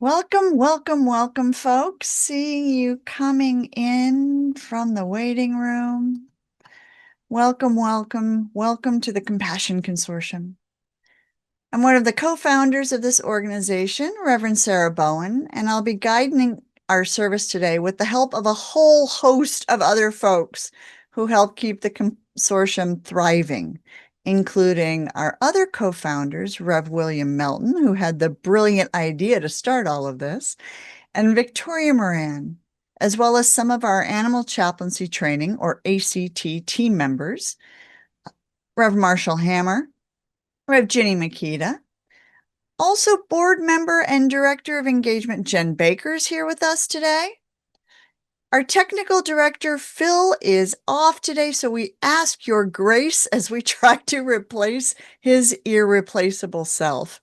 Welcome, welcome, welcome, folks. Seeing you coming in from the waiting room. Welcome, welcome, welcome to the Compassion Consortium. I'm one of the co-founders of this organization, Reverend Sarah Bowen, and I'll be guiding our service today with the help of a whole host of other folks who help keep the consortium thriving, including our other co-founders, Rev. William Melton, who had the brilliant idea to start all of this, and Victoria Moran, as well as some of our animal chaplaincy training or ACT team members, Rev. Marshall Hammer, Rev. Ginny Makita. Also, board member and director of engagement Jen Baker is here with us today. Our technical director, Phil, is off today, so we ask your grace as we try to replace his irreplaceable self.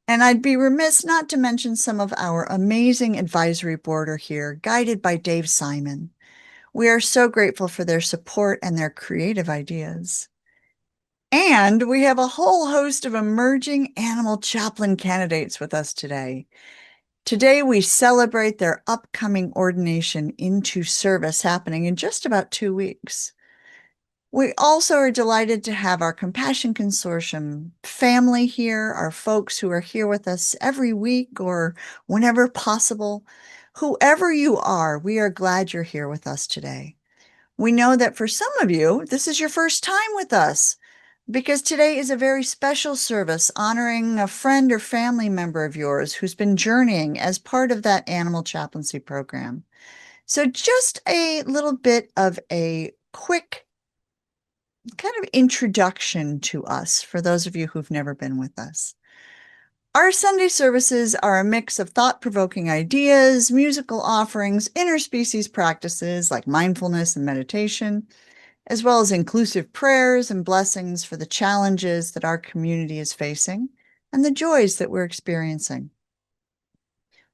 And I'd be remiss not to mention some of our amazing advisory board are here, guided by Dave Simon. We are so grateful for their support and their creative ideas. And we have a whole host of emerging animal chaplain candidates with us today. Today, we celebrate their upcoming ordination into service happening in just about 2 weeks. We also are delighted to have our Compassion Consortium family here, our folks who are here with us every week or whenever possible. Whoever you are, we are glad you're here with us today. We know that for some of you, this is your first time with us because today is a very special service honoring a friend or family member of yours who's been journeying as part of that animal chaplaincy program. So just a little bit of a quick kind of introduction to us for those of you who've never been with us. Our Sunday services are a mix of thought-provoking ideas, musical offerings, interspecies practices like mindfulness and meditation, as well as inclusive prayers and blessings for the challenges that our community is facing and the joys that we're experiencing.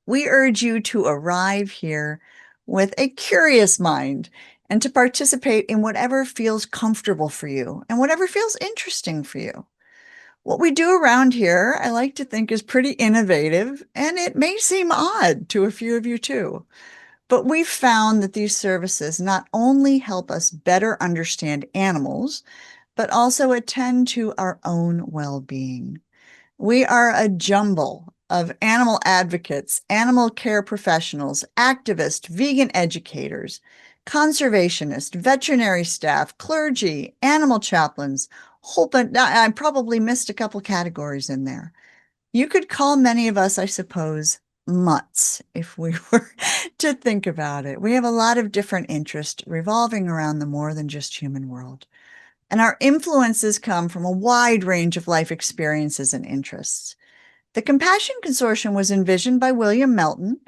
We urge you to arrive here with a curious mind and to participate in whatever feels comfortable for you and whatever feels interesting for you. What we do around here, I like to think, is pretty innovative, and it may seem odd to a few of you too. But we've found that these services not only help us better understand animals, but also attend to our own well-being. We are a jumble of animal advocates, animal care professionals, activists, vegan educators, conservationists, veterinary staff, clergy, animal chaplains, I probably missed a couple categories in there. You could call many of us, I suppose, mutts if we were to think about it. We have a lot of different interests revolving around the more than just human world. And our influences come from a wide range of life experiences and interests. The Compassion Consortium was envisioned by William Melton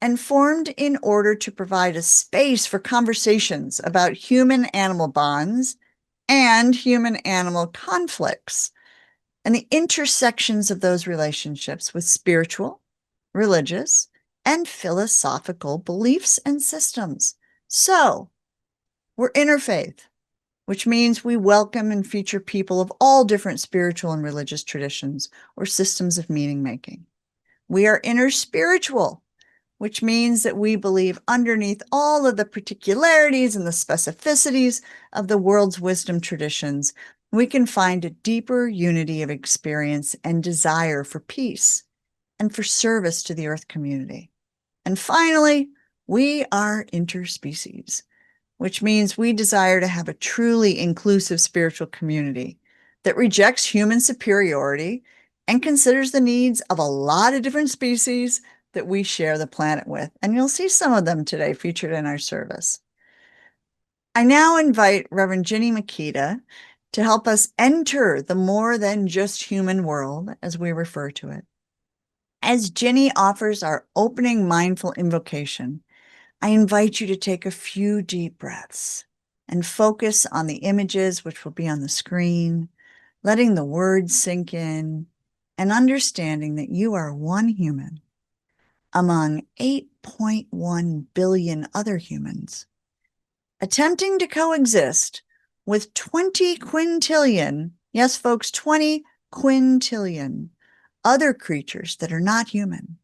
and formed in order to provide a space for conversations about human-animal bonds and human-animal conflicts and the intersections of those relationships with spiritual, religious, and philosophical beliefs and systems. So, we're interfaith, which means we welcome and feature people of all different spiritual and religious traditions or systems of meaning making. We are interspiritual, which means that we believe underneath all of the particularities and the specificities of the world's wisdom traditions, we can find a deeper unity of experience and desire for peace and for service to the earth community. And finally, we are interspecies, which means we desire to have a truly inclusive spiritual community that rejects human superiority and considers the needs of a lot of different species that we share the planet with. And you'll see some of them today featured in our service. I now invite Reverend Ginny Makita to help us enter the more than just human world, as we refer to it. As Ginny offers our opening mindful invocation, I invite you to take a few deep breaths and focus on the images which will be on the screen, letting the words sink in, and understanding that you are one human among 8.1 billion other humans, attempting to coexist with 20 quintillion, yes, folks, 20 quintillion other creatures that are not human,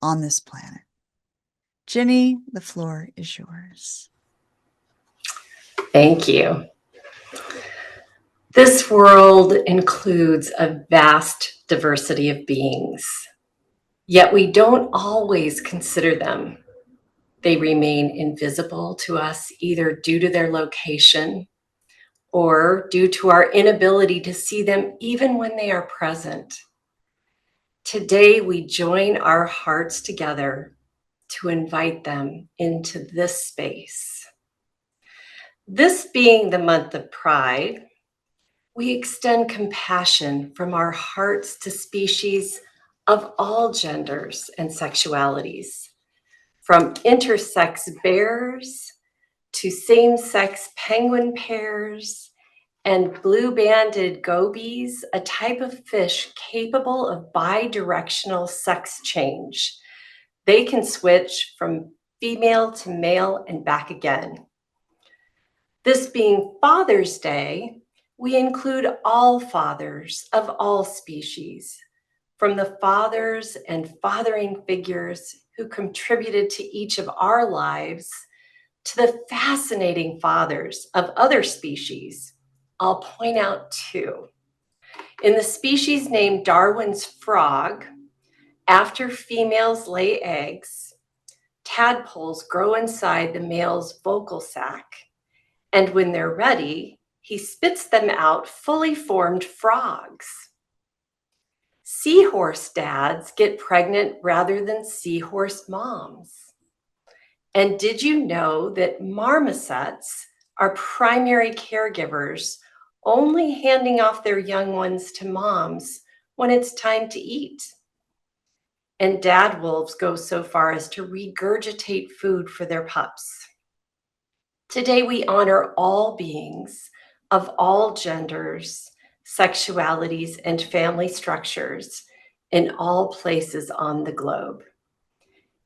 on this planet. Ginny, the floor is yours. Thank you. This world includes a vast diversity of beings, yet we don't always consider them. They remain invisible to us either due to their location or due to our inability to see them even when they are present. Today, we join our hearts together to invite them into this space. This being the month of Pride, we extend compassion from our hearts to species of all genders and sexualities, from intersex bears to same-sex penguin pairs and blue-banded gobies, a type of fish capable of bi-directional sex change. They can switch from female to male and back again. This being Father's Day, we include all fathers of all species, from the fathers and fathering figures who contributed to each of our lives to the fascinating fathers of other species. I'll point out two. In the species named Darwin's frog, after females lay eggs, tadpoles grow inside the male's vocal sac, and when they're ready, he spits them out fully formed frogs. Seahorse dads get pregnant rather than seahorse moms. And did you know that marmosets are primary caregivers, only handing off their young ones to moms when it's time to eat? And dad wolves go so far as to regurgitate food for their pups. Today, we honor all beings of all genders, sexualities, and family structures in all places on the globe.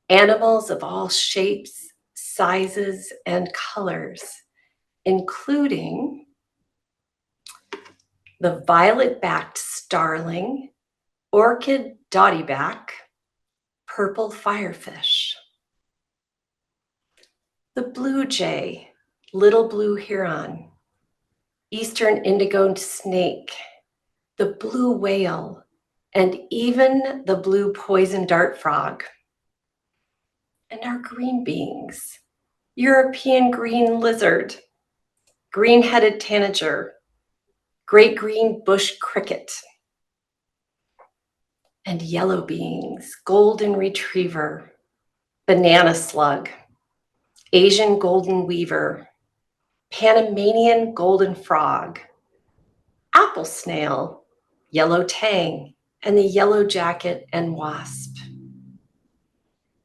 Animals of all shapes, sizes, and colors, including the violet-backed starling, orchid dottyback, purple firefish, the blue jay, little blue heron, eastern indigo snake, the blue whale, and even the blue poison dart frog. And our green beings, European green lizard, green-headed tanager, great green bush cricket, and yellow beings, golden retriever, banana slug, Asian golden weaver, Panamanian golden frog, apple snail, yellow tang, and the yellow jacket and wasp.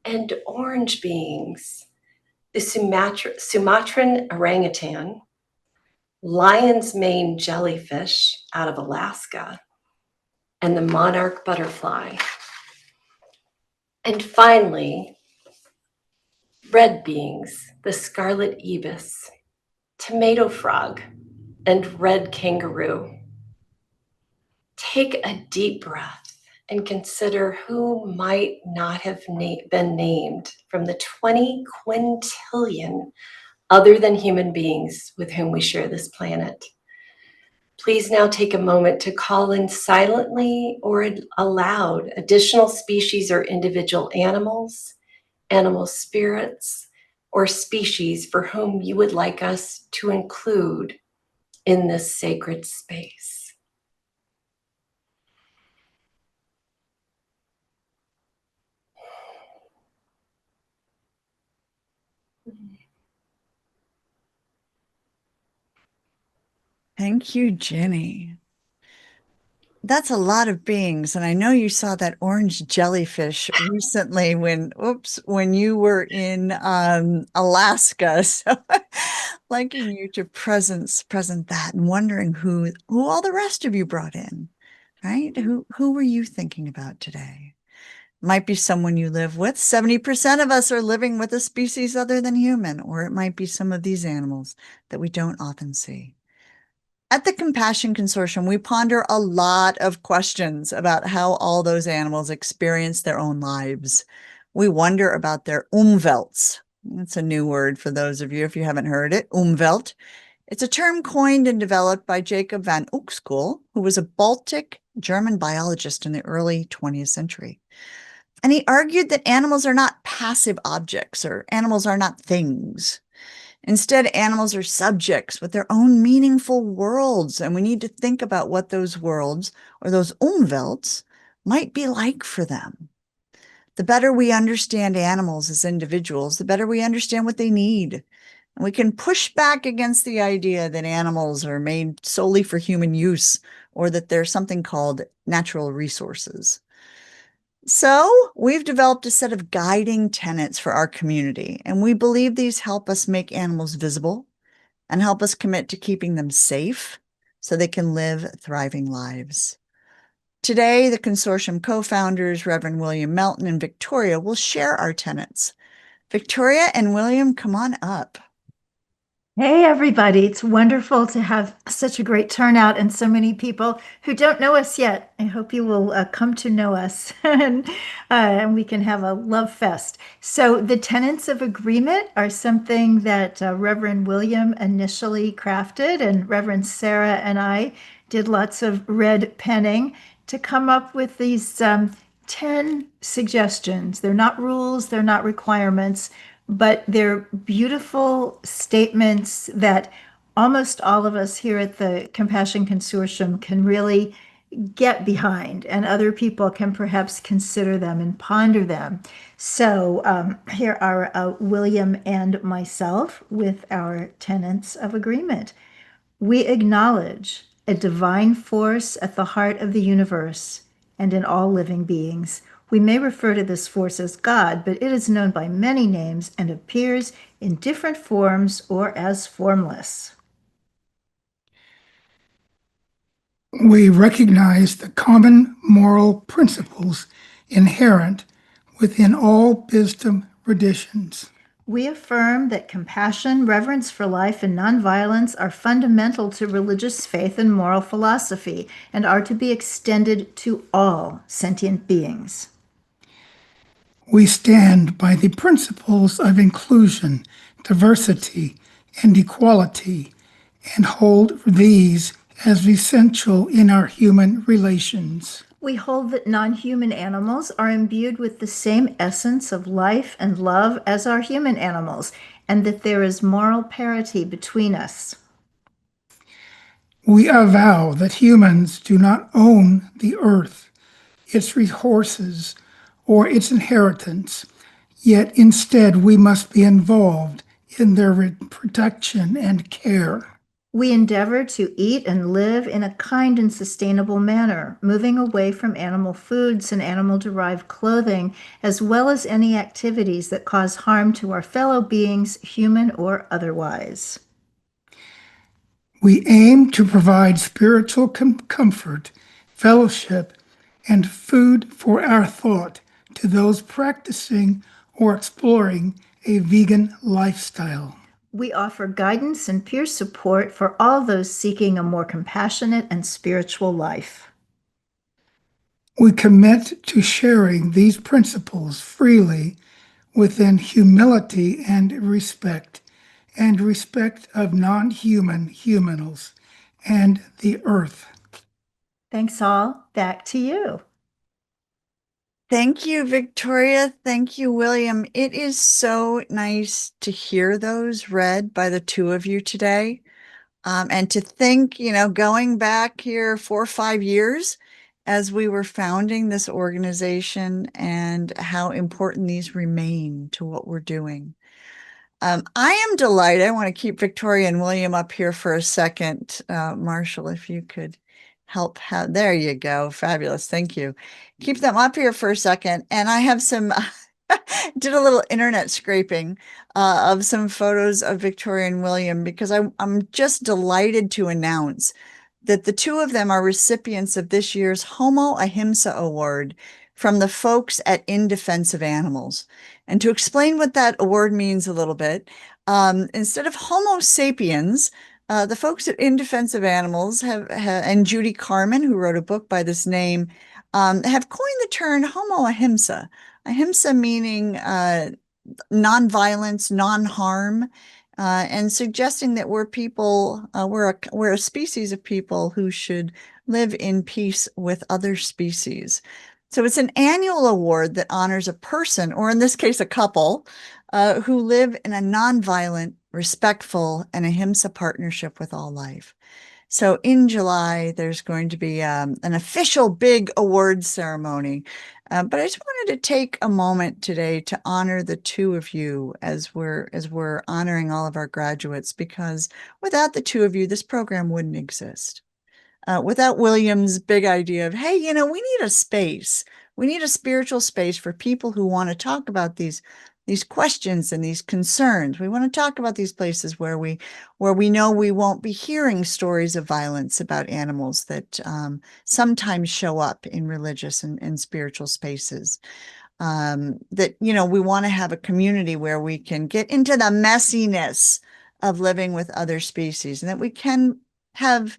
And orange beings, the Sumatran orangutan, lion's mane jellyfish out of Alaska, and the monarch butterfly. And finally, red beings, the scarlet ibis, tomato frog, and red kangaroo. Take a deep breath and consider who might not have been named from the 20 quintillion other than human beings with whom we share this planet. Please now take a moment to call in silently or aloud additional species or individual animals, animal spirits, or species for whom you would like us to include in this sacred space. Thank you, Ginny. That's a lot of beings. And I know you saw that orange jellyfish recently when you were in Alaska. So liking you to present that and wondering who all the rest of you brought in, right? Who were you thinking about today? Might be someone you live with. 70% of us are living with a species other than human, or it might be some of these animals that we don't often see. At the Compassion Consortium, we ponder a lot of questions about how all those animals experience their own lives. We wonder about their Umwelts. That's a new word for those of you if you haven't heard it. Umwelt. It's a term coined and developed by Jacob van Uxkol, who was a Baltic German biologist in the early 20th century. And he argued that animals are not passive objects or animals are not things. Instead, animals are subjects with their own meaningful worlds, and we need to think about what those worlds or those Umwelts might be like for them. The better we understand animals as individuals, the better we understand what they need. And we can push back against the idea that animals are made solely for human use or that they're something called natural resources. So we've developed a set of guiding tenets for our community, and we believe these help us make animals visible and help us commit to keeping them safe so they can live thriving lives. Today, the consortium co-founders, Reverend William Melton and Victoria, will share our tenets. Victoria and William, come on up. Hey, everybody. It's wonderful to have such a great turnout and so many people who don't know us yet. I hope you will come to know us and we can have a love fest. So, the tenets of agreement are something that Reverend William initially crafted, and Reverend Sarah and I did lots of red penning to come up with these 10 suggestions. They're not rules, they're not requirements, but they're beautiful statements that almost all of us here at the Compassion Consortium can really get behind, and other people can perhaps consider them and ponder them. So here are William and myself with our tenets of agreement. We acknowledge a divine force at the heart of the universe and in all living beings. We may refer to this force as God, but it is known by many names and appears in different forms or as formless. We recognize the common moral principles inherent within all wisdom traditions. We affirm that compassion, reverence for life, and nonviolence are fundamental to religious faith and moral philosophy and are to be extended to all sentient beings. We stand by the principles of inclusion, diversity, and equality, and hold these as essential in our human relations. We hold that non-human animals are imbued with the same essence of life and love as our human animals, and that there is moral parity between us. We avow that humans do not own the earth, its resources, or its inheritance, yet instead we must be involved in their protection and care. We endeavor to eat and live in a kind and sustainable manner, moving away from animal foods and animal-derived clothing, as well as any activities that cause harm to our fellow beings, human or otherwise. We aim to provide spiritual comfort, fellowship, and food for our thought to those practicing or exploring a vegan lifestyle. We offer guidance and peer support for all those seeking a more compassionate and spiritual life. We commit to sharing these principles freely within humility and respect of non-human humans and the earth. Thanks all. Back to you. Thank you, Victoria. Thank you, William. It is so nice to hear those read by the two of you today. And to think, going back here 4 or 5 years as we were founding this organization and how important these remain to what we're doing. I am delighted. I want to keep Victoria and William up here for a second. Marshall, if you could help. There you go. Fabulous. Thank you. Keep them up here for a second. And I have some, did a little internet scraping of some photos of Victoria and William because I'm just delighted to announce that the two of them are recipients of this year's Homo Ahimsa Award from the folks at In Defense of Animals. And to explain what that award means a little bit, instead of Homo sapiens, the folks at In Defense of Animals and Judy Carmen, who wrote a book by this name, have coined the term Homo Ahimsa. Ahimsa meaning non-violence, non-harm, and suggesting that we're people, we're a species of people who should live in peace with other species. So it's an annual award that honors a person, or in this case, a couple, who live in a non-violent, respectful, and ahimsa partnership with all life. So in July, there's going to be an official big awards ceremony. But I just wanted to take a moment today to honor the two of you as we're honoring all of our graduates, because without the two of you, this program wouldn't exist. Without William's big idea of, hey, we need a space. We need a spiritual space for people who want to talk about these questions and these concerns. We want to talk about these places where we know we won't be hearing stories of violence about animals that sometimes show up in religious and spiritual spaces. That, we want to have a community where we can get into the messiness of living with other species, and that we can have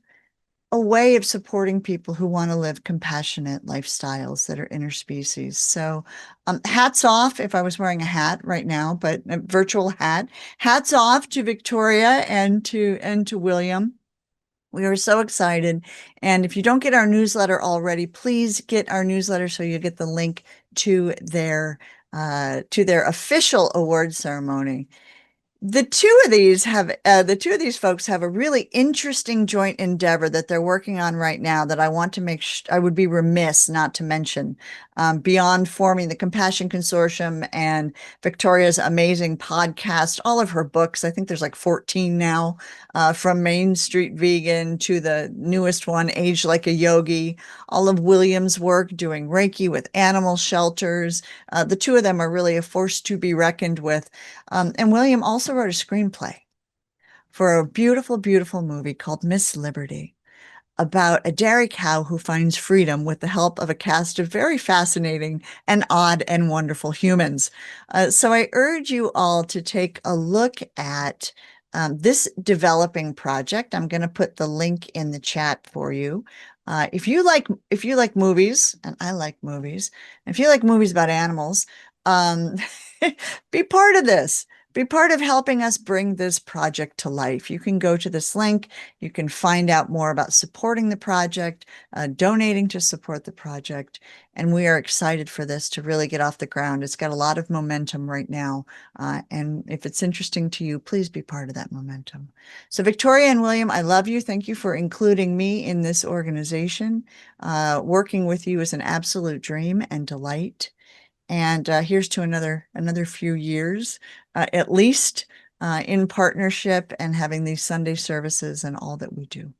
a way of supporting people who want to live compassionate lifestyles that are interspecies. So hats off, if I was wearing a hat right now, but a virtual hat, hats off to Victoria and to William. We are so excited. And if you don't get our newsletter already, please get our newsletter so you get the link to their official award ceremony. The two of these folks have a really interesting joint endeavor that they're working on right now that I want to make I would be remiss not to mention. Beyond forming the Compassion Consortium and Victoria's amazing podcast, all of her books, I think there's like 14 now, from Main Street Vegan to the newest one, Age Like a Yogi, all of William's work doing Reiki with animal shelters. The two of them are really a force to be reckoned with. And William also wrote a screenplay for a beautiful, beautiful movie called Miss Liberty, about a dairy cow who finds freedom with the help of a cast of very fascinating and odd and wonderful humans. So I urge you all to take a look at this developing project. I'm going to put the link in the chat for you. If you like movies, and I like movies, if you like movies about animals, be part of this. Be part of helping us bring this project to life. You can go to this link. You can find out more about supporting the project, donating to support the project. And we are excited for this to really get off the ground. It's got a lot of momentum right now. And if it's interesting to you, please be part of that momentum. So Victoria and William, I love you. Thank you for including me in this organization. Working with you is an absolute dream and delight. And here's to another few years, at least, in partnership and having these Sunday services and all that we do.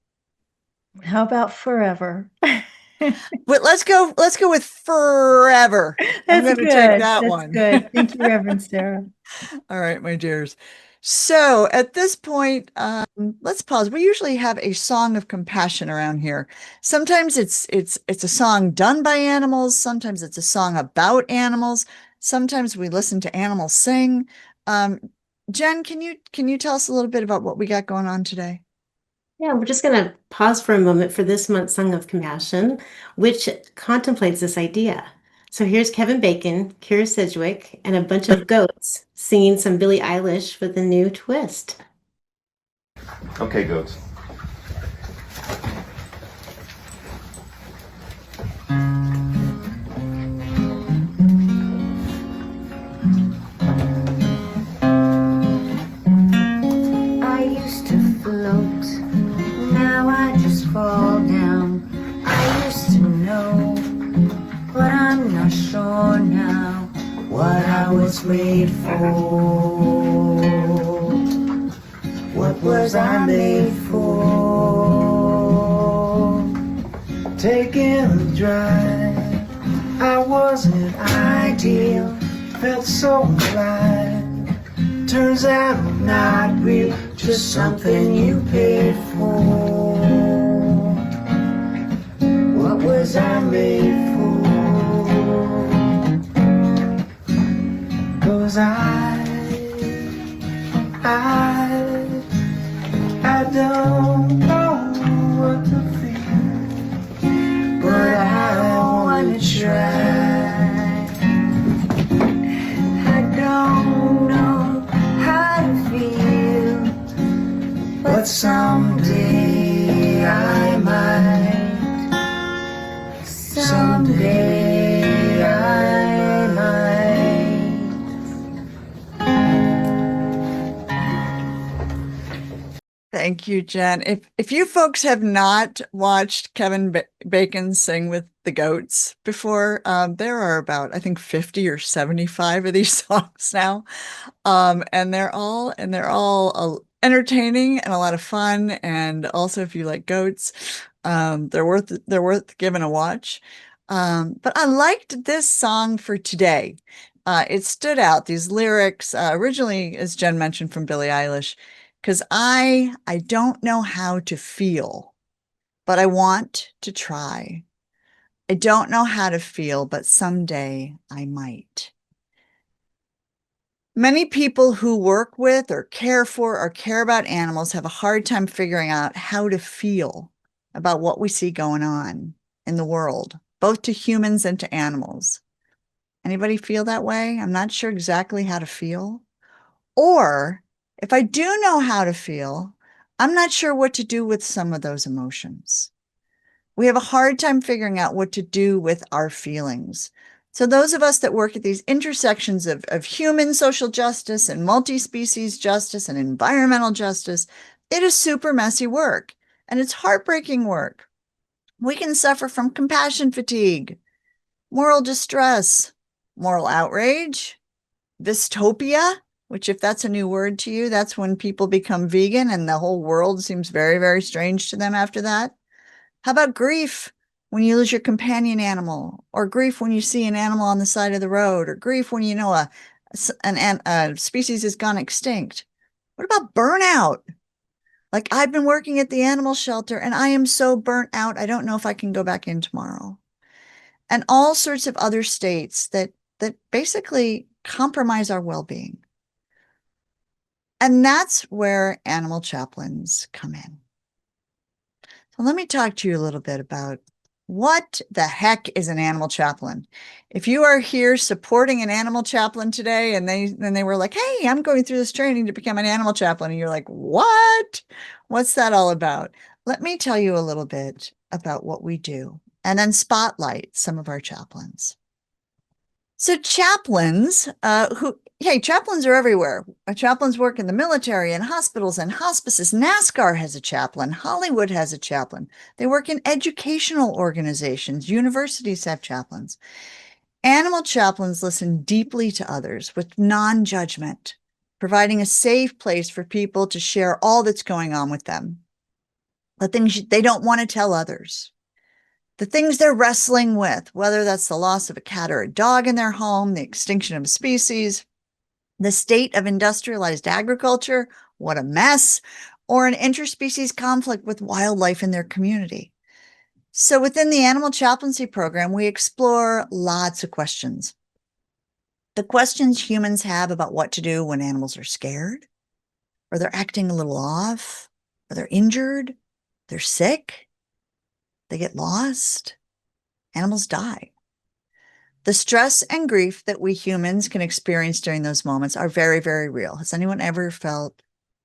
How about forever? But let's go with forever. I'm going to take that one. That's good. Thank you, Reverend Sarah. All right, my dears. So at this point, let's pause. We usually have a song of compassion around here. Sometimes it's a song done by animals. Sometimes it's a song about animals. Sometimes we listen to animals sing. Jen, can you tell us a little bit about what we got going on today? Yeah, we're just going to pause for a moment for this month's Song of Compassion, which contemplates this idea. So here's Kevin Bacon, Kira Sedgwick, and a bunch of goats singing some Billie Eilish with a new twist. Okay, goats. I used to float, now I just fall down. I used to know, but I'm not sure now what I was made for. What was I made for? Taking a drive, I wasn't ideal, felt so alive. Turns out I'm not real, just something you paid for. What was I made for? 'Cause I don't know what to feel, but I wanna try. but someday I might. Someday I might. Thank you, Jen. If you folks have not watched Kevin Bacon sing with the goats before, there are about, I think, 50 or 75 of these songs now. And they're all entertaining and a lot of fun. And also, if you like goats, they're worth giving a watch. But I liked this song for today. It stood out, these lyrics, originally, as Jen mentioned, from Billie Eilish, because I don't know how to feel, but I want to try. I don't know how to feel, but someday I might. Many people who work with or care for or care about animals have a hard time figuring out how to feel about what we see going on in the world, both to humans and to animals. Anybody feel that way? I'm not sure exactly how to feel. Or if I do know how to feel, I'm not sure what to do with some of those emotions. We have a hard time figuring out what to do with our feelings. So those of us that work at these intersections of human social justice and multi-species justice and environmental justice, it is super messy work, and it's heartbreaking work. We can suffer from compassion fatigue, moral distress, moral outrage, dystopia, which, if that's a new word to you, that's when people become vegan and the whole world seems very, very strange to them after that. How about grief when you lose your companion animal, or grief when you see an animal on the side of the road, or grief when you know a species has gone extinct? What about burnout? Like, I've been working at the animal shelter and I am so burnt out, I don't know if I can go back in tomorrow. And all sorts of other states that basically compromise our well-being. And that's where animal chaplains come in. So let me talk to you a little bit about what the heck is an animal chaplain. If you are here supporting an animal chaplain today and they were like, hey, I'm going through this training to become an animal chaplain, and you're like, what? What's that all about? Let me tell you a little bit about what we do and then spotlight some of our chaplains. So chaplains, chaplains are everywhere. Chaplains work in the military and hospitals and hospices. NASCAR has a chaplain. Hollywood has a chaplain. They work in educational organizations. Universities have chaplains. Animal chaplains listen deeply to others with non-judgment, providing a safe place for people to share all that's going on with them, the things they don't want to tell others, the things they're wrestling with, whether that's the loss of a cat or a dog in their home, the extinction of a species, the state of industrialized agriculture, what a mess, or an interspecies conflict with wildlife in their community. So within the Animal Chaplaincy program, we explore lots of questions. The questions humans have about what to do when animals are scared, or they're acting a little off, or they're injured, they're sick, they get lost, animals die. The stress and grief that we humans can experience during those moments are very, very real. Has anyone ever felt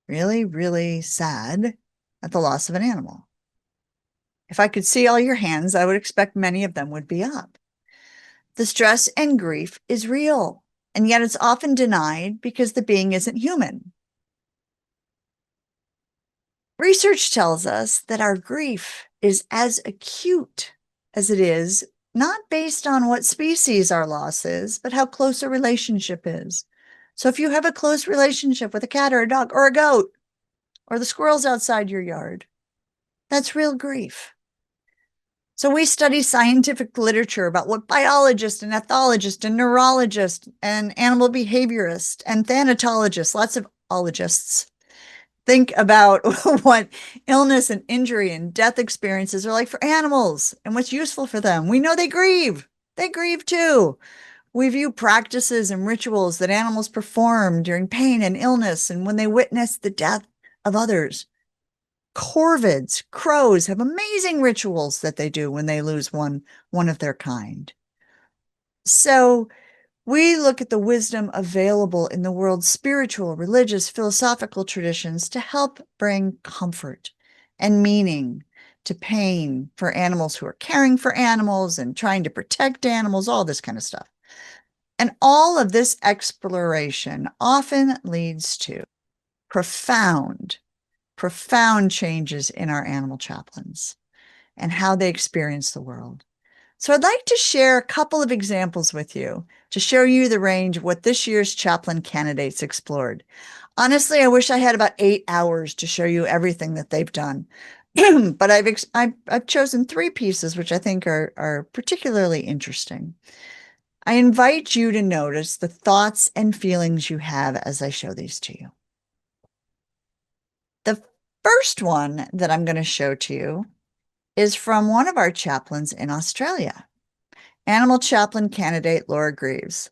really, really sad at the loss of an animal? If I could see all your hands, I would expect many of them would be up. The stress and grief is real, and yet it's often denied because the being isn't human. Research tells us that our grief is as acute as it is not based on what species our loss is, but how close a relationship is. So if you have a close relationship with a cat or a dog or a goat or the squirrels outside your yard, that's real grief. So we study scientific literature about what biologists and ethologists and neurologists and animal behaviorists and thanatologists, lots of ologists, think about what illness and injury and death experiences are like for animals and what's useful for them. We know they grieve. They grieve too. We view practices and rituals that animals perform during pain and illness and when they witness the death of others. Corvids, crows, have amazing rituals that they do when they lose one of their kind. So We look at the wisdom available in the world's spiritual, religious, philosophical traditions to help bring comfort and meaning to pain for animals who are caring for animals and trying to protect animals, all this kind of stuff. And all of this exploration often leads to profound changes in our animal chaplains and how they experience the world. So I'd like to share a couple of examples with you to show you the range of what this year's chaplain candidates explored. Honestly, I wish I had about 8 hours to show you everything that they've done. But I've chosen 3 pieces which I think are particularly interesting. I invite you to notice the thoughts and feelings you have as I show these to you. The first one that I'm going to show to you is from one of our chaplains in Australia, animal chaplain candidate Laura Greaves.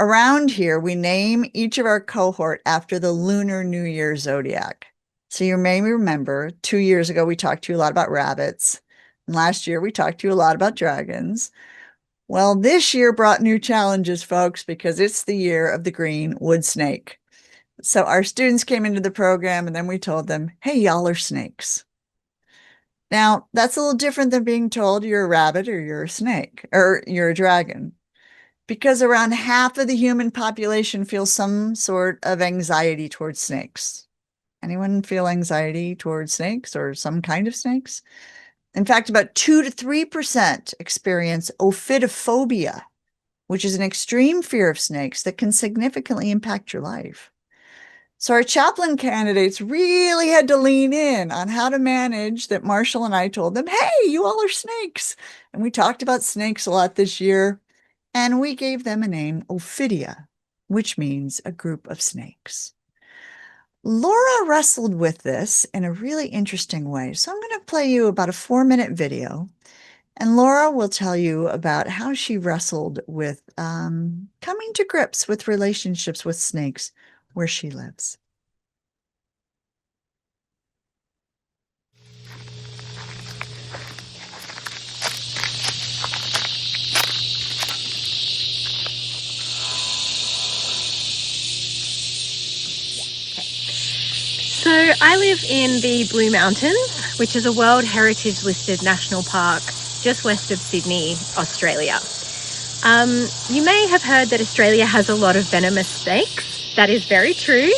Around here, we name each of our cohort after the Lunar New Year zodiac. So you may remember 2 years ago, we talked to you a lot about rabbits. And last year, we talked to you a lot about dragons. Well, this year brought new challenges, folks, because it's the year of the green wood snake. So our students came into the program and then we told them, hey, y'all are snakes. Now, that's a little different than being told you're a rabbit or you're a snake or you're a dragon, because around half of the human population feels some sort of anxiety towards snakes. Anyone feel anxiety towards snakes or some kind of snakes? In fact, about 2 to 3% experience ophidophobia, which is an extreme fear of snakes that can significantly impact your life. So our chaplain candidates really had to lean in on how to manage that. Marshall and I told them, hey, you all are snakes. And we talked about snakes a lot this year. And we gave them a name, Ophidia, which means a group of snakes. Laura wrestled with this in a really interesting way. So I'm going to play you about a 4-minute video. And Laura will tell you about how she wrestled with coming to grips with relationships with snakes where she lives. So I live in the Blue Mountains, which is a World Heritage listed national park just west of Sydney, Australia. You may have heard that Australia has a lot of venomous snakes. That is very true.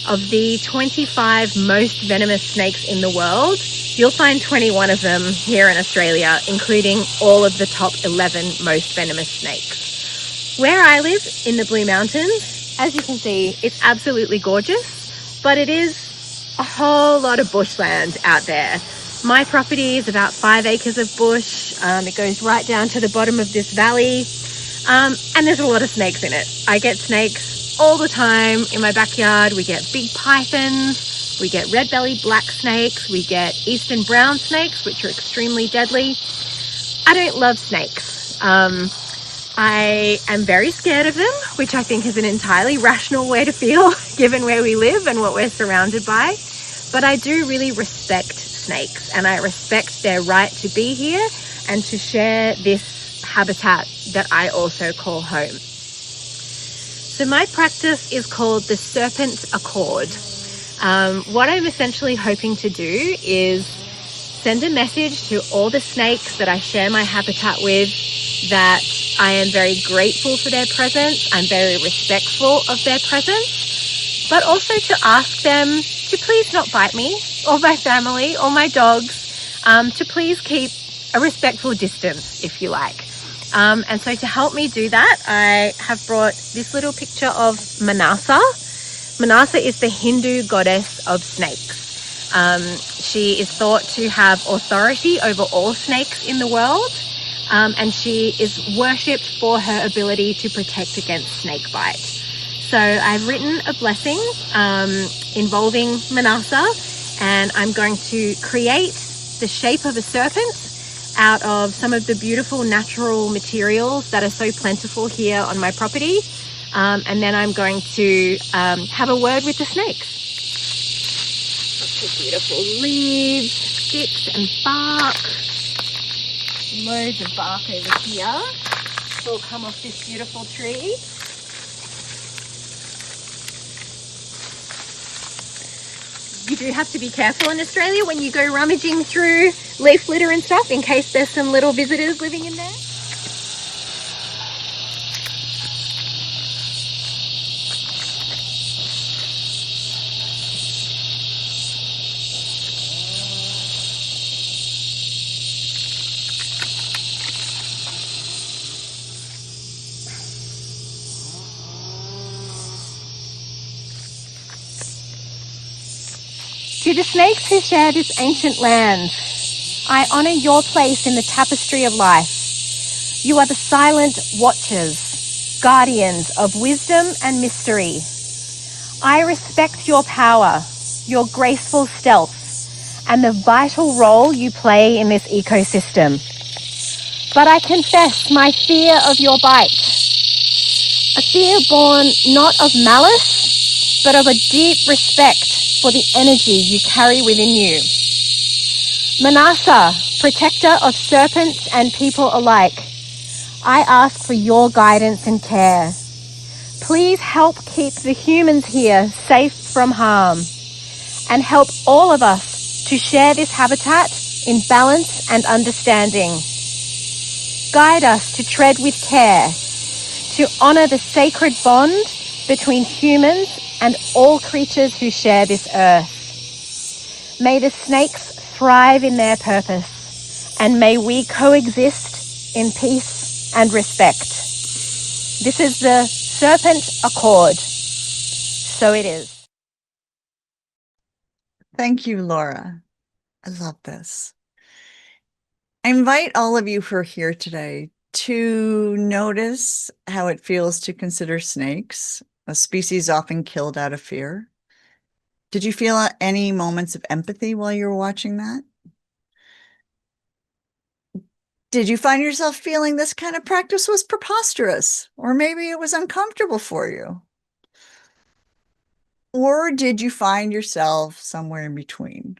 Of the 25 most venomous snakes in the world, you'll find 21 of them here in Australia, including all of the top 11 most venomous snakes. Where I live in the Blue Mountains, as you can see, it's absolutely gorgeous, but it is a whole lot of bushland out there. My property is about 5 acres of bush. It goes right down to the bottom of this valley, and there's a lot of snakes in it. I get snakes all the time in my backyard. We get big pythons, we get red-bellied black snakes, we get eastern brown snakes, which are extremely deadly. I don't love snakes. I am very scared of them, which I think is an entirely rational way to feel given where we live and what we're surrounded by. But I do really respect snakes, and I respect their right to be here and to share this habitat that I also call home. So my practice is called the Serpent Accord. What I'm essentially hoping to do is send a message to all the snakes that I share my habitat with that I am very grateful for their presence, I'm very respectful of their presence, but also to ask them to please not bite me or my family or my dogs, to please keep a respectful distance, if you like. And so to help me do that, I have brought this little picture of Manasa. Manasa is the Hindu goddess of snakes. She is thought to have authority over all snakes in the world, and she is worshipped for her ability to protect against snake bite. So I've written a blessing involving Manasa, and I'm going to create the shape of a serpent out of some of the beautiful natural materials that are so plentiful here on my property. And then I'm going to have a word with the snakes. Lots of beautiful leaves, sticks and bark. Loads of bark over here. snakes will come off this beautiful tree. You do have to be careful in Australia when you go rummaging through leaf litter and stuff in case there's some little visitors living in there. To the snakes who share this ancient land, I honour your place in the tapestry of life. You are the silent watchers, guardians of wisdom and mystery. I respect your power, your graceful stealth, and the vital role you play in this ecosystem. But I confess my fear of your bite. A fear born not of malice, but of a deep respect for the energy you carry within you. Manasa, protector of serpents and people alike, I ask for your guidance and care. Please help keep the humans here safe from harm and help all of us to share this habitat in balance and understanding. Guide us to tread with care, to honour the sacred bond between humans and all creatures who share this earth. May the snakes thrive in their purpose, and may we coexist in peace and respect. This is the Serpent Accord. So it is. Thank you, Laura. I love this. I invite all of you who are here today to notice how it feels to consider snakes, a species often killed out of fear. Did you feel any moments of empathy while you were watching that? Did you find yourself feeling this kind of practice was preposterous, or maybe it was uncomfortable for you? Or did you find yourself somewhere in between?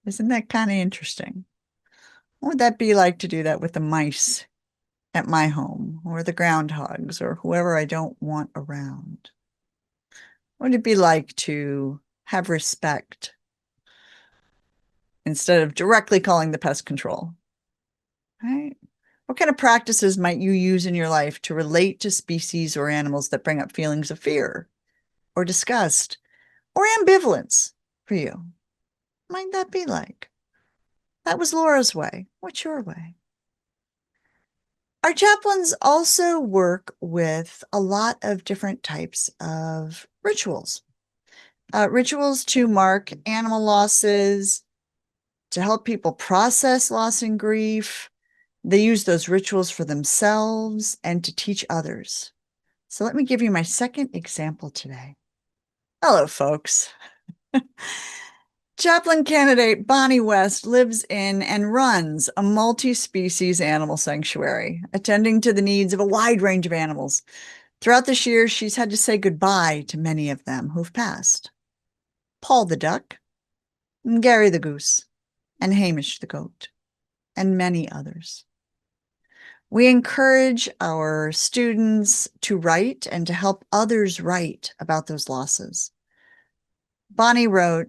Isn't that kind of interesting? What would that be like to do that with the mice at my home, or the groundhogs, or whoever I don't want around? What would it be like to have respect instead of directly calling the pest control? Right? What kind of practices might you use in your life to relate to species or animals that bring up feelings of fear or disgust or ambivalence for you? What might that be like? That was Laura's way. What's your way? Our chaplains also work with a lot of different types of rituals. Rituals to mark animal losses, to help people process loss and grief. They use those rituals for themselves and to teach others. So let me give you my second example today. Hello, folks. Chaplain candidate Bonnie West lives in and runs a multi-species animal sanctuary, attending to the needs of a wide range of animals. Throughout this year, she's had to say goodbye to many of them who've passed. Paul the duck, and Gary the goose, and Hamish the goat, and many others. We encourage our students to write and to help others write about those losses. Bonnie wrote,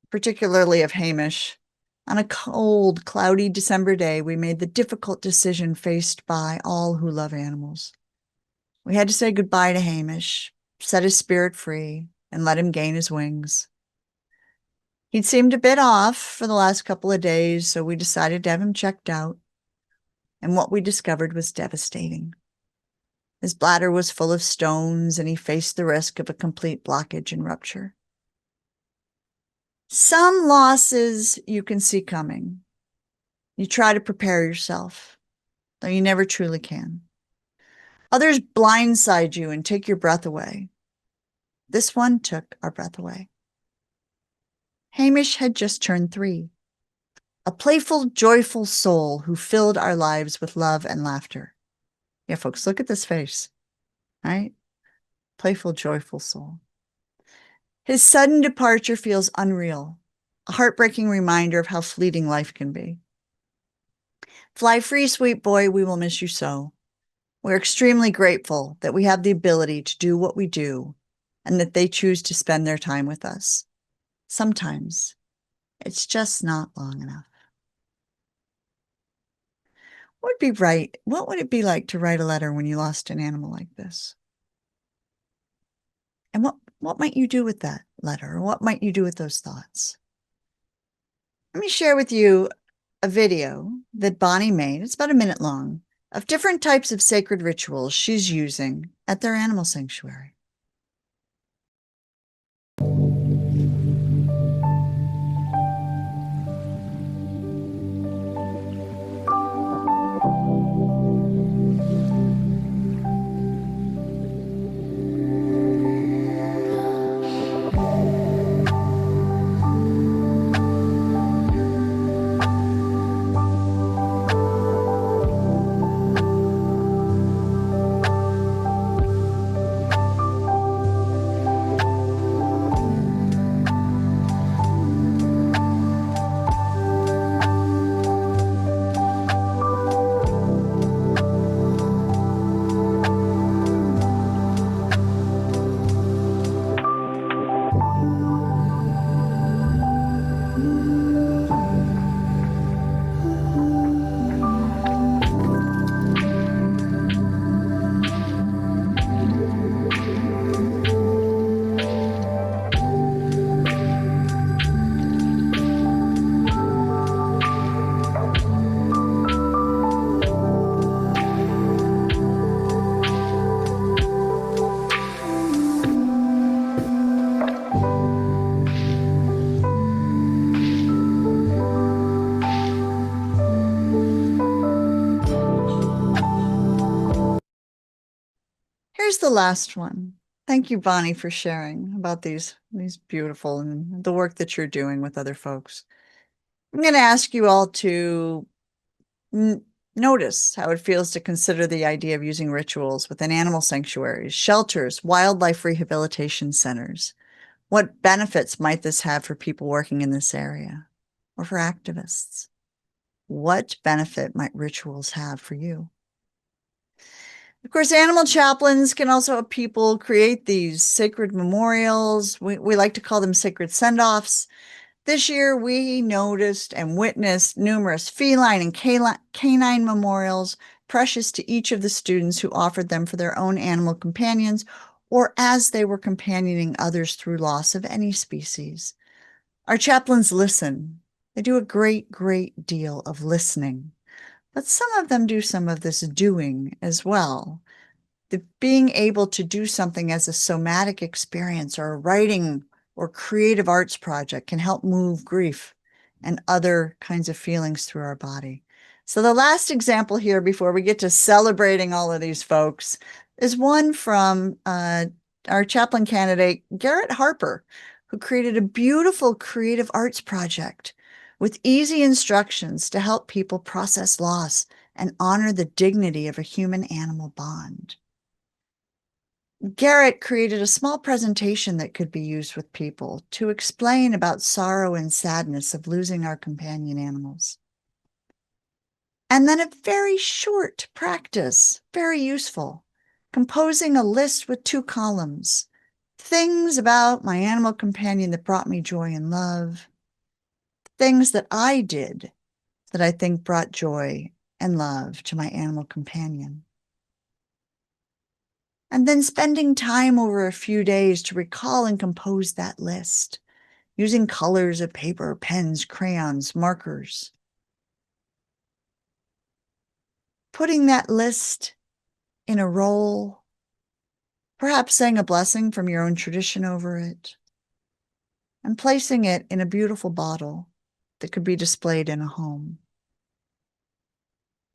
particularly of Hamish, on a cold, cloudy December day, we made the difficult decision faced by all who love animals. We had to say goodbye to Hamish, set his spirit free, and let him gain his wings. He'd seemed a bit off for the last couple of days, so we decided to have him checked out. And what we discovered was devastating. His bladder was full of stones, and he faced the risk of a complete blockage and rupture. Some losses you can see coming. You try to prepare yourself, though you never truly can. Others blindside you and take your breath away. This one took our breath away. Hamish had just turned 3, a playful, joyful soul who filled our lives with love and laughter. Yeah, folks, look at this face, right? Playful, joyful soul. His sudden departure feels unreal, a heartbreaking reminder of how fleeting life can be. Fly free, sweet boy, we will miss you so. We're extremely grateful that we have the ability to do what we do and that they choose to spend their time with us. Sometimes it's just not long enough. What would it be like to write a letter when you lost an animal like this? And what might you do with that letter? Or what might you do with those thoughts? Let me share with you a video that Bonnie made. It's about a minute long of different types of sacred rituals she's using at their animal sanctuary. Here's the last one. Thank you, Bonnie, for sharing about these beautiful and the work that you're doing with other folks. I'm going to ask you all to notice how it feels to consider the idea of using rituals within animal sanctuaries, shelters, wildlife rehabilitation centers. What benefits might this have for people working in this area or for activists? What benefit might rituals have for you? Of course, animal chaplains can also help people create these sacred memorials. We like to call them sacred send-offs. This year, we noticed and witnessed numerous feline and canine memorials, precious to each of the students who offered them for their own animal companions or as they were companioning others through loss of any species. Our chaplains listen. They do a great, great deal of listening. But some of them do some of this doing as well. The being able to do something as a somatic experience or a writing or creative arts project can help move grief and other kinds of feelings through our body. So the last example here before we get to celebrating all of these folks is one from our chaplain candidate, Garrett Harper, who created a beautiful creative arts project with easy instructions to help people process loss and honor the dignity of a human-animal bond. Garrett created a small presentation that could be used with people to explain about sorrow and sadness of losing our companion animals. And then a very short practice, very useful, composing a list with 2 columns, things about my animal companion that brought me joy and love, things that I did that I think brought joy and love to my animal companion. And then spending time over a few days to recall and compose that list, using colors of paper, pens, crayons, markers. Putting that list in a roll, perhaps saying a blessing from your own tradition over it, and placing it in a beautiful bottle that could be displayed in a home.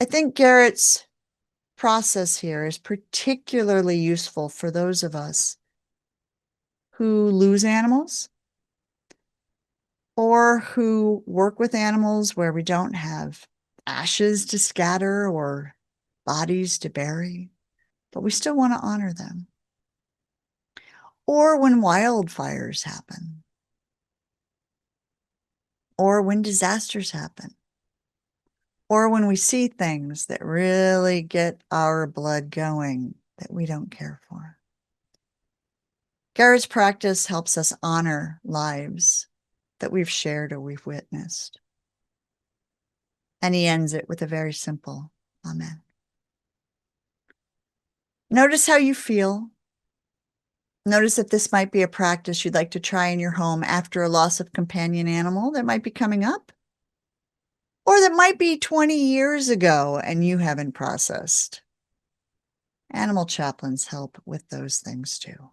I think Garrett's process here is particularly useful for those of us who lose animals or who work with animals where we don't have ashes to scatter or bodies to bury, but we still want to honor them. Or when wildfires happen, or when disasters happen, or when we see things that really get our blood going that we don't care for. Garrett's practice helps us honor lives that we've shared or we've witnessed. And he ends it with a very simple amen. Notice how you feel. Notice if this might be a practice you'd like to try in your home after a loss of companion animal that might be coming up, or that might be 20 years ago and you haven't processed. Animal chaplains help with those things too.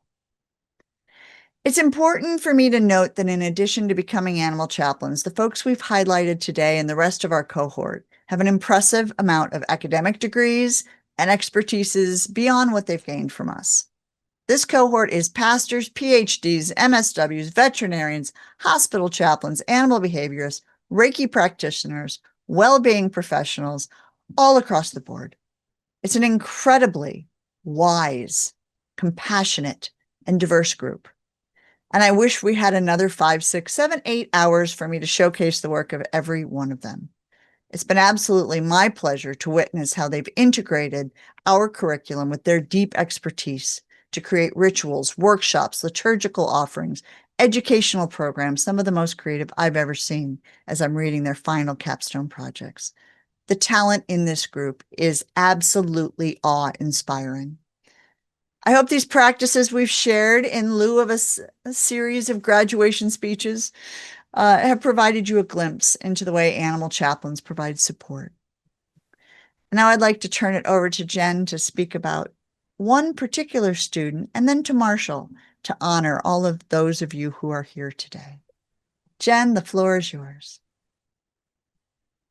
It's important for me to note that in addition to becoming animal chaplains, the folks we've highlighted today and the rest of our cohort have an impressive amount of academic degrees and expertises beyond what they've gained from us. This cohort is pastors, PhDs, MSWs, veterinarians, hospital chaplains, animal behaviorists, Reiki practitioners, well-being professionals, all across the board. It's an incredibly wise, compassionate, and diverse group. And I wish we had another 5, 6, 7, 8 hours for me to showcase the work of every one of them. It's been absolutely my pleasure to witness how they've integrated our curriculum with their deep expertise to create rituals, workshops, liturgical offerings, educational programs, some of the most creative I've ever seen as I'm reading their final capstone projects. The talent in this group is absolutely awe-inspiring. I hope these practices we've shared in lieu of a series of graduation speeches have provided you a glimpse into the way animal chaplains provide support. Now I'd like to turn it over to Jen to speak about one particular student, and then to Marshall to honor all of those of you who are here today. Jen, the floor is yours.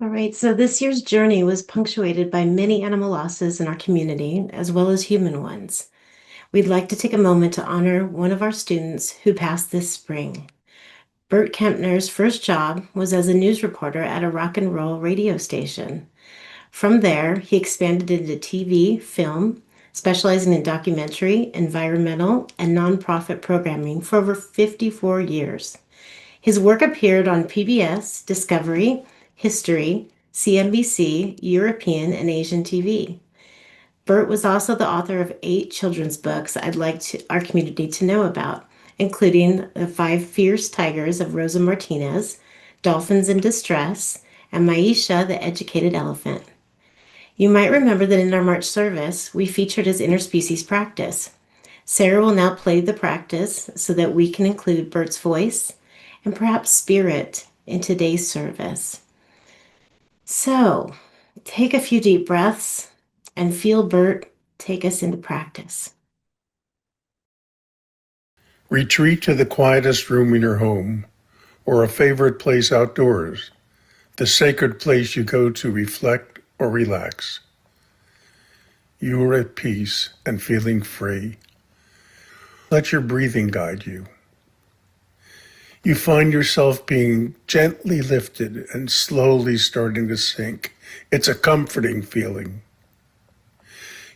All right, so this year's journey was punctuated by many animal losses in our community, as well as human ones. We'd like to take a moment to honor one of our students who passed this spring. Burt Kempner's first job was as a news reporter at a rock and roll radio station. From there, he expanded into TV, film, specializing in documentary, environmental, and nonprofit programming for over 54 years. His work appeared on PBS, Discovery, History, CNBC, European, and Asian TV. Burt was also the author of 8 children's books I'd like our community to know about, including The 5 Fierce Tigers of Rosa Martinez, Dolphins in Distress, and Maisha, the Educated Elephant. You might remember that in our March service, we featured his interspecies practice. Sarah will now play the practice so that we can include Burt's voice and perhaps spirit in today's service. So, take a few deep breaths and feel Burt take us into practice. Retreat to the quietest room in your home or a favorite place outdoors, the sacred place you go to reflect or relax. You are at peace and feeling free. Let your breathing guide you. You find yourself being gently lifted and slowly starting to sink. It's a comforting feeling.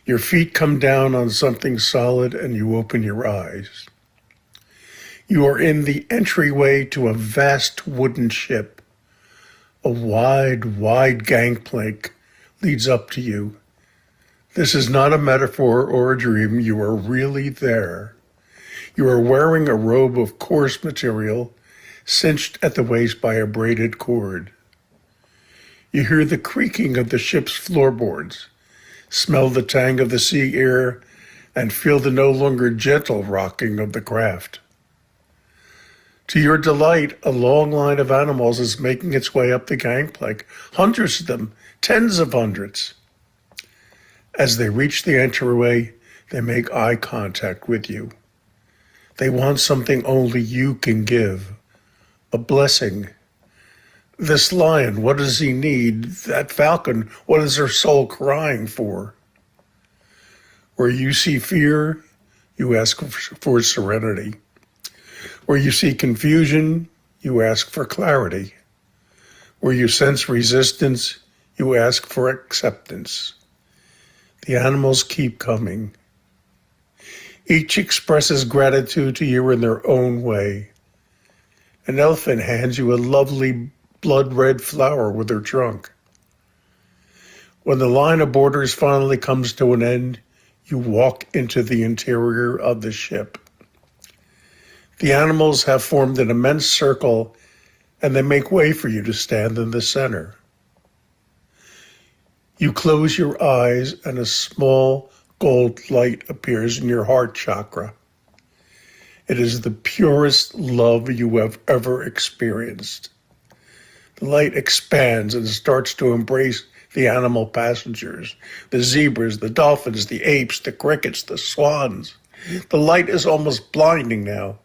Your feet come down on something solid and you open your eyes. You are in the entryway to a vast wooden ship. A wide gangplank leads up to you. This is not a metaphor or a dream. You are really there. You are wearing a robe of coarse material, cinched at the waist by a braided cord. You hear the creaking of the ship's floorboards, smell the tang of the sea air, and feel the no longer gentle rocking of the craft. To your delight, a long line of animals is making its way up the gangplank, hundreds of them, tens of hundreds. As they reach the entryway, they make eye contact with you. They want something only you can give, a blessing. This lion, what does he need? That falcon, what is her soul crying for? Where you see fear, you ask for serenity. Where you see confusion, you ask for clarity. Where you sense resistance, you ask for acceptance. The animals keep coming. Each expresses gratitude to you in their own way. An elephant hands you a lovely blood-red flower with her trunk. When the line of borders finally comes to an end, you walk into the interior of the ship. The animals have formed an immense circle, and they make way for you to stand in the center. You close your eyes, and a small gold light appears in your heart chakra. It is the purest love you have ever experienced. The light expands and starts to embrace the animal passengers, the zebras, the dolphins, the apes, the crickets, the swans. The light is almost blinding now.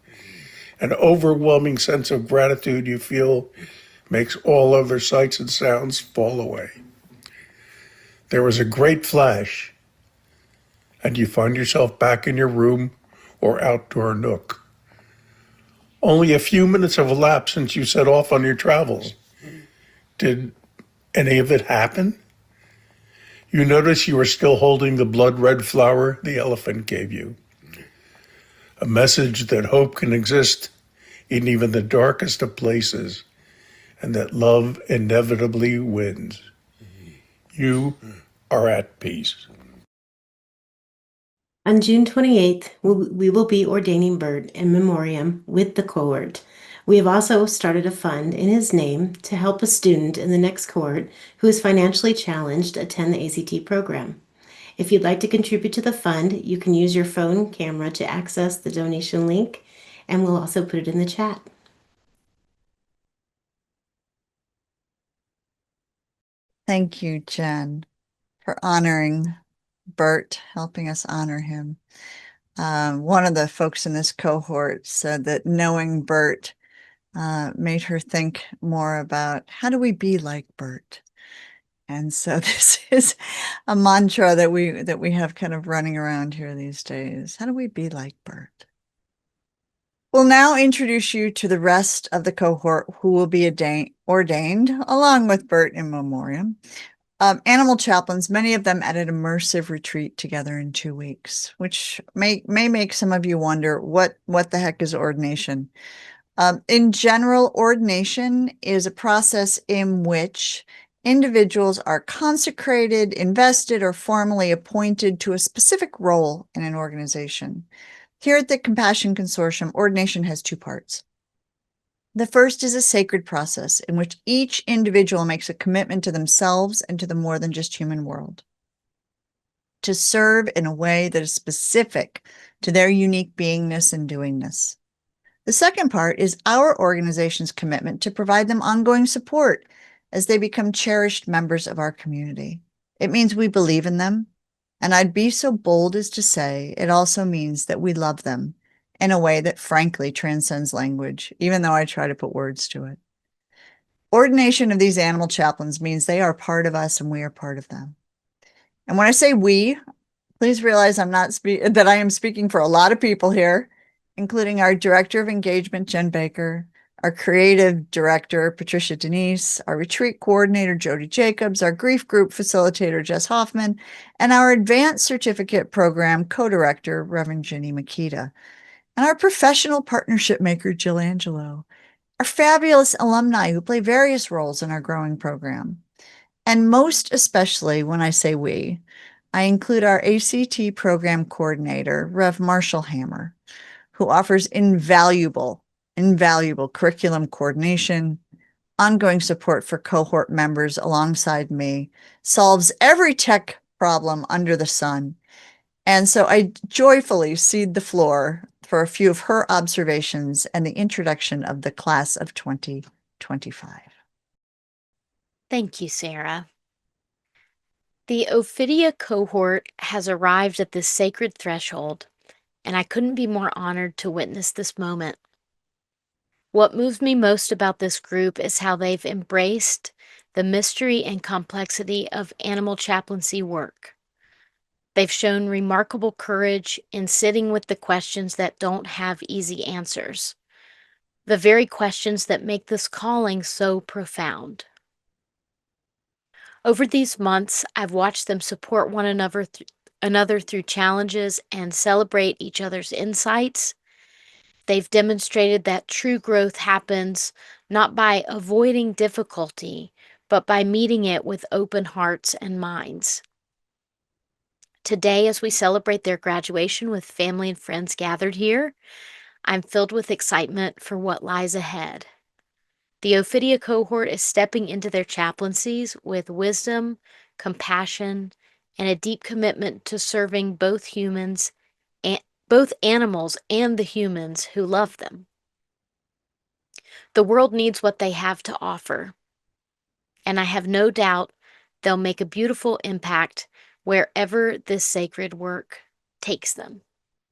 An overwhelming sense of gratitude you feel makes all other sights and sounds fall away. There is a great flash, and you find yourself back in your room or outdoor nook. Only a few minutes have elapsed since you set off on your travels. Did any of it happen? You notice you are still holding the blood red flower the elephant gave you. A message that hope can exist in even the darkest of places, and that love inevitably wins. You are at peace. On June 28th, we will be ordaining Burt in memoriam with the cohort. We have also started a fund in his name to help a student in the next cohort who is financially challenged attend the ACT program. If you'd like to contribute to the fund, you can use your phone camera to access the donation link, and we'll also put it in the chat. Thank you, Jen, for honoring Burt, helping us honor him. One of the folks in this cohort said that knowing Burt made her think more about how do we be like Burt. And so this is a mantra that we have kind of running around here these days. How do we be like Burt? We'll now introduce you to the rest of the cohort who will be ordained along with Burt in memoriam. Animal chaplains, many of them at an immersive retreat together in 2 weeks, which may make some of you wonder what the heck is ordination. In general, ordination is a process in which individuals are consecrated, invested, or formally appointed to a specific role in an organization. Here at the Compassion Consortium, ordination has 2 parts. The first is a sacred process in which each individual makes a commitment to themselves and to the more than just human world, to serve in a way that is specific to their unique beingness and doingness. The second part is our organization's commitment to provide them ongoing support as they become cherished members of our community. It means we believe in them, and I'd be so bold as to say it also means that we love them in a way that frankly transcends language, even though I try to put words to it. Ordination of these animal chaplains means they are part of us and we are part of them. And when I say we, please realize that I am speaking for a lot of people here, including our Director of Engagement, Jen Baker, our Creative Director, Patricia Denise, our Retreat Coordinator, Jody Jacobs, our Grief Group Facilitator, Jess Hoffman, and our Advanced Certificate Program Co-Director, Reverend Ginny Makita, and our Professional Partnership Maker, Jill Angelo, our fabulous alumni who play various roles in our growing program. And most especially when I say we, I include our ACT Program Coordinator, Rev. Marshall Hammer, who offers invaluable curriculum coordination, ongoing support for cohort members alongside me, solves every tech problem under the sun. And so I joyfully cede the floor for a few of her observations and the introduction of the class of 2025. Thank you, Sarah. The Ophidia cohort has arrived at this sacred threshold, and I couldn't be more honored to witness this moment. What moves me most about this group is how they've embraced the mystery and complexity of animal chaplaincy work. They've shown remarkable courage in sitting with the questions that don't have easy answers, the very questions that make this calling so profound. Over these months, I've watched them support one another through challenges and celebrate each other's insights. They've demonstrated that true growth happens not by avoiding difficulty, but by meeting it with open hearts and minds. Today, as we celebrate their graduation with family and friends gathered here, I'm filled with excitement for what lies ahead. The Ophidia cohort is stepping into their chaplaincies with wisdom, compassion, and a deep commitment to serving both animals and the humans who love them. The world needs what they have to offer, and I have no doubt they'll make a beautiful impact wherever this sacred work takes them.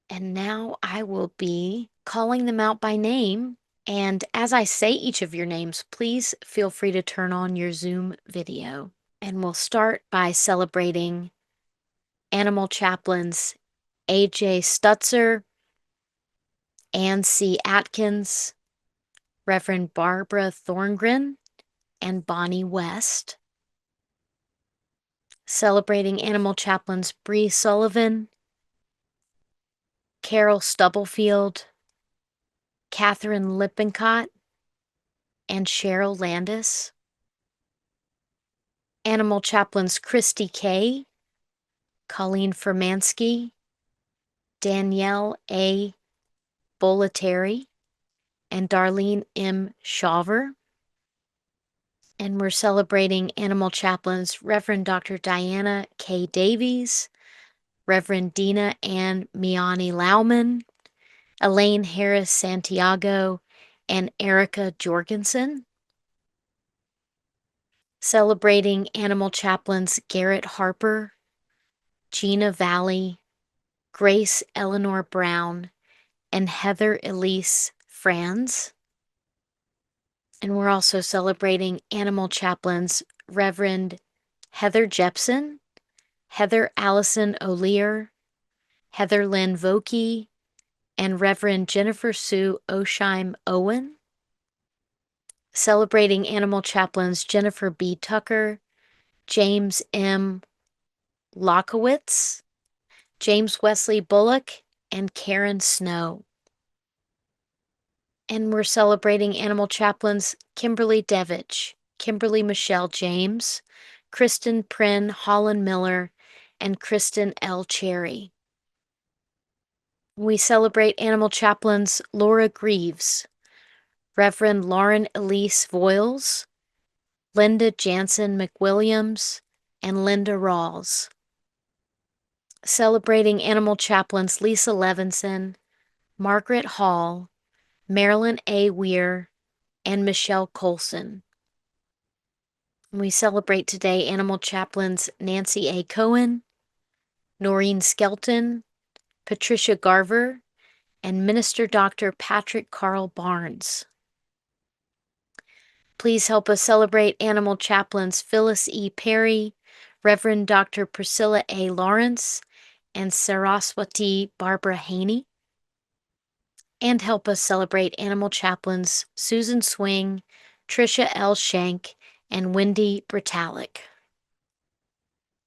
And now I will be calling them out by name. And as I say each of your names, please feel free to turn on your Zoom video. And we'll start by celebrating animal chaplains A.J. Stutzer, Ann C. Atkins, Reverend Barbara Thorngren, and Bonnie West. Celebrating animal chaplains Bree Sullivan, Carol Stubblefield, Catherine Lippincott, and Cheryl Landis. Animal chaplains Christy Kay, Colleen Fermansky, Danielle A. Bolletary, and Darlene M. Shaver. And we're celebrating animal chaplains Reverend Dr. Diana K. Davies, Reverend Dina Ann Miani Lauman, Elaine Harris Santiago, and Erica Jorgensen. Celebrating animal chaplains Garrett Harper, Gina Valley, Grace Eleanor Brown, and Heather Elise Franz. And we're also celebrating animal chaplains Reverend Heather Jepson, Heather Allison O'Lear, Heather Lynn Vokey, and Reverend Jennifer Sue Osheim Owen. Celebrating animal chaplains Jennifer B. Tucker, James M. Lockowitz, James Wesley Bullock, and Karen Snow. And we're celebrating animal chaplains Kimberly Devich, Kimberly Michelle James, Kristen Prin Holland Miller, and Kristen L. Cherry. We celebrate animal chaplains Laura Greaves, Reverend Lauren Elise Voiles, Linda Jansen McWilliams, and Linda Rawls. Celebrating animal chaplains Lisa Levinson, Margaret Hall, Marilyn A. Weir, and Michelle Colson. We celebrate today animal chaplains Nancy A. Cohen, Noreen Skelton, Patricia Garver, and Minister Dr. Patrick Carl Barnes. Please help us celebrate animal chaplains Phyllis E. Perry, Reverend Dr. Priscilla A. Lawrence, and Saraswati Barbara Haney. And help us celebrate animal chaplains Susan Swing, Tricia L. Shank, and Wendy Britalik.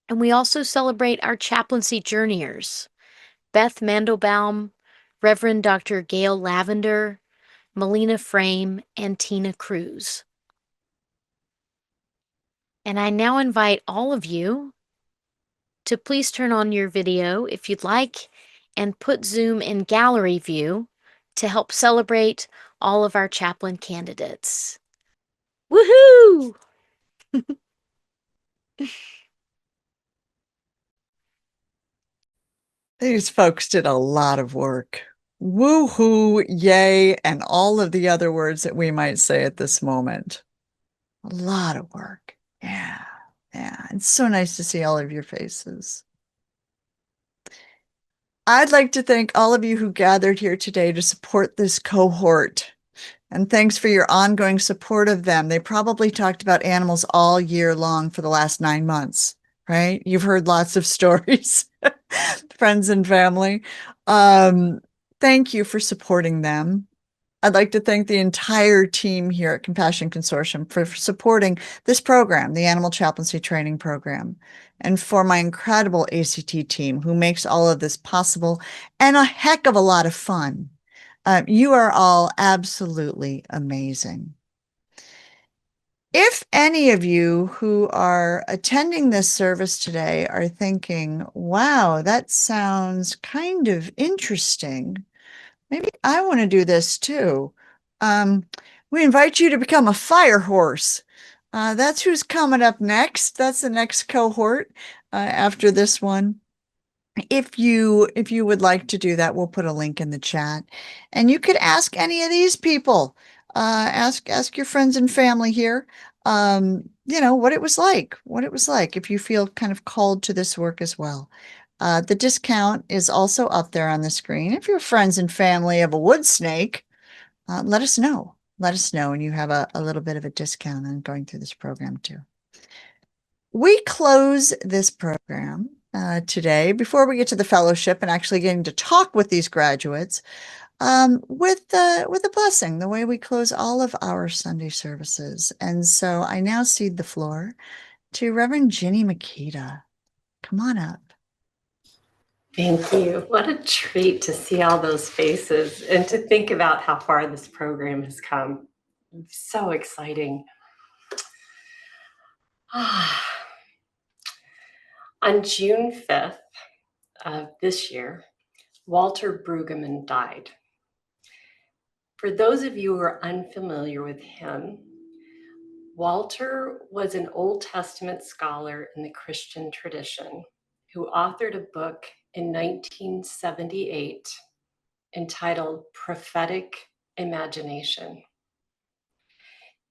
And we also celebrate our chaplaincy journeyers, Beth Mandelbaum, Reverend Dr. Gail Lavender, Melina Frame, and Tina Cruz. And I now invite all of you to please turn on your video if you'd like and put Zoom in gallery view to help celebrate all of our chaplain candidates. Woohoo! These folks did a lot of work. Woo-hoo, yay, and all of the other words that we might say at this moment. A lot of work. Yeah. It's so nice to see all of your faces. I'd like to thank all of you who gathered here today to support this cohort. And thanks for your ongoing support of them. They probably talked about animals all year long for the last 9 months, right? You've heard lots of stories, friends and family. Thank you for supporting them. I'd like to thank the entire team here at Compassion Consortium for supporting this program, the Animal Chaplaincy Training Program, and for my incredible ACT team who makes all of this possible and a heck of a lot of fun. You are all absolutely amazing. If any of you who are attending this service today are thinking, wow, that sounds kind of interesting, maybe I want to do this too. We invite you to become a fire horse. That's who's coming up next. That's the next cohort after this one. If you would like to do that, we'll put a link in the chat, and you could ask any of these people. Ask your friends and family here. What it was like. If you feel kind of called to this work as well. The discount is also up there on the screen. If you're friends and family of a wood snake, let us know. Let us know, and you have a little bit of a discount on going through this program too. We close this program today, before we get to the fellowship and actually getting to talk with these graduates, with a blessing, the way we close all of our Sunday services. And so I now cede the floor to Reverend Ginny Makita. Come on up. Thank you. What a treat to see all those faces and to think about how far this program has come. So exciting. On June 5th of this year, Walter Brueggemann died. For those of you who are unfamiliar with him, Walter was an Old Testament scholar in the Christian tradition who authored a book in 1978 entitled Prophetic Imagination.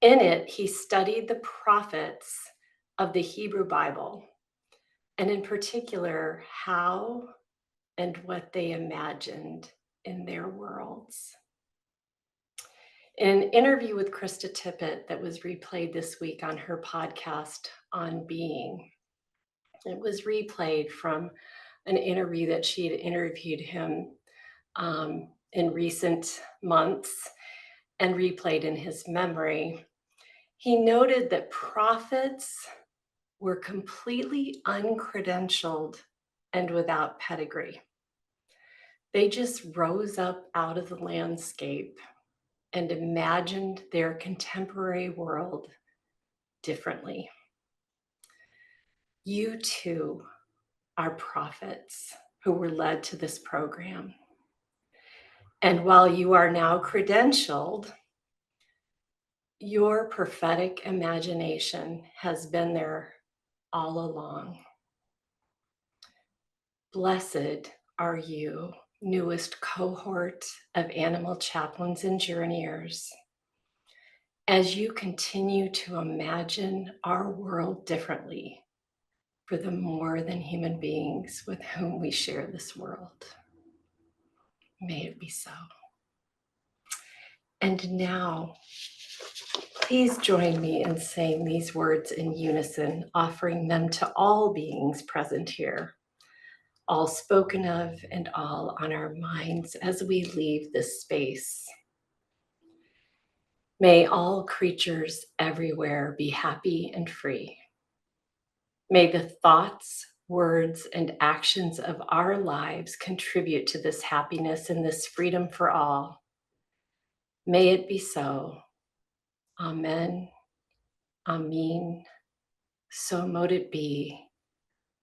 In it, he studied the prophets of the Hebrew Bible, and in particular, how and what they imagined in their worlds. In an interview with Krista Tippett that was replayed this week on her podcast on being, it was replayed from an interview that she had interviewed him in recent months and replayed in his memory. He noted that prophets were completely uncredentialed and without pedigree. They just rose up out of the landscape and imagined their contemporary world differently. You too are prophets who were led to this program. And while you are now credentialed, your prophetic imagination has been there all along. Blessed are you, newest cohort of animal chaplains and journeyers, as you continue to imagine our world differently for the more than human beings with whom we share this world. May it be so. And now, please join me in saying these words in unison, offering them to all beings present here, all spoken of and all on our minds as we leave this space. May all creatures everywhere be happy and free. May the thoughts, words, and actions of our lives contribute to this happiness and this freedom for all. May it be so. Amen. Amen. So mote it be.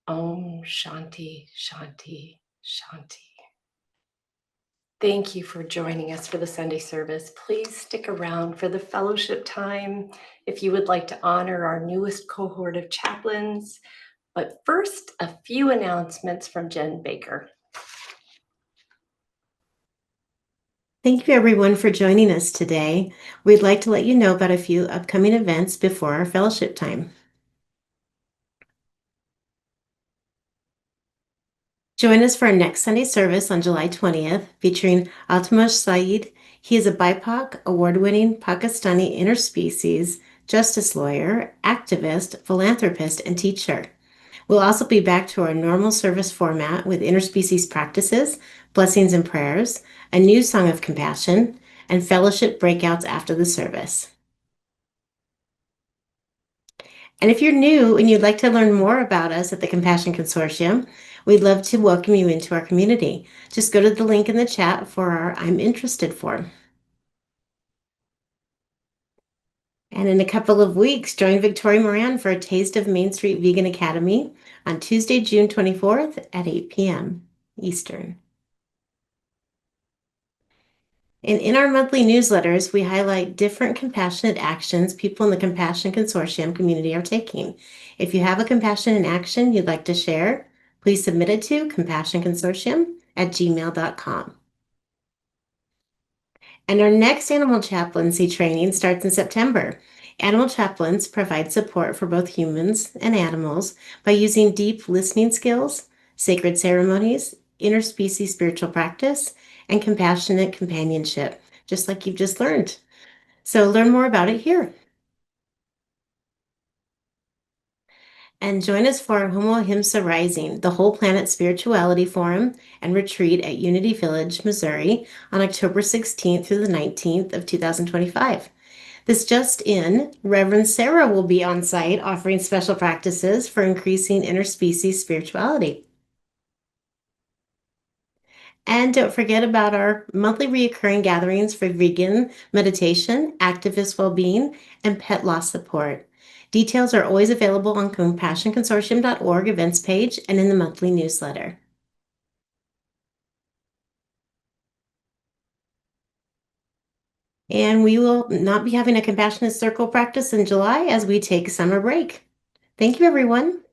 Om Shanti, Shanti, Shanti. Thank you for joining us for the Sunday service. Please stick around for the fellowship time if you would like to honor our newest cohort of chaplains. But first, a few announcements from Jen Baker. Thank you everyone for joining us today. We'd like to let you know about a few upcoming events before our fellowship time. Join us for our next Sunday service on July 20th, featuring Altamash Saeed. He is a BIPOC, award-winning Pakistani interspecies justice lawyer, activist, philanthropist, and teacher. We'll also be back to our normal service format with interspecies practices, blessings and prayers, a new song of compassion, and fellowship breakouts after the service. And if you're new and you'd like to learn more about us at the Compassion Consortium, we'd love to welcome you into our community. Just go to the link in the chat for our I'm Interested form. And in a couple of weeks, join Victoria Moran for a taste of Main Street Vegan Academy on Tuesday, June 24th at 8 p.m. Eastern. And in our monthly newsletters, we highlight different compassionate actions people in the Compassion Consortium community are taking. If you have a compassion in action you'd like to share, please submit it to compassionconsortium@gmail.com. And our next animal chaplaincy training starts in September. Animal chaplains provide support for both humans and animals by using deep listening skills, sacred ceremonies, interspecies spiritual practice, and compassionate companionship, just like you've just learned. So learn more about it here. And join us for Homo Himsa Rising, the Whole Planet Spirituality Forum and Retreat at Unity Village, Missouri on October 16th through the 19th of 2025. This just in, Reverend Sarah will be on site offering special practices for increasing interspecies spirituality. And don't forget about our monthly reoccurring gatherings for vegan meditation, activist well-being, and pet loss support. Details are always available on compassionconsortium.org events page and in the monthly newsletter. And we will not be having a Compassionate Circle practice in July as we take summer break. Thank you, everyone.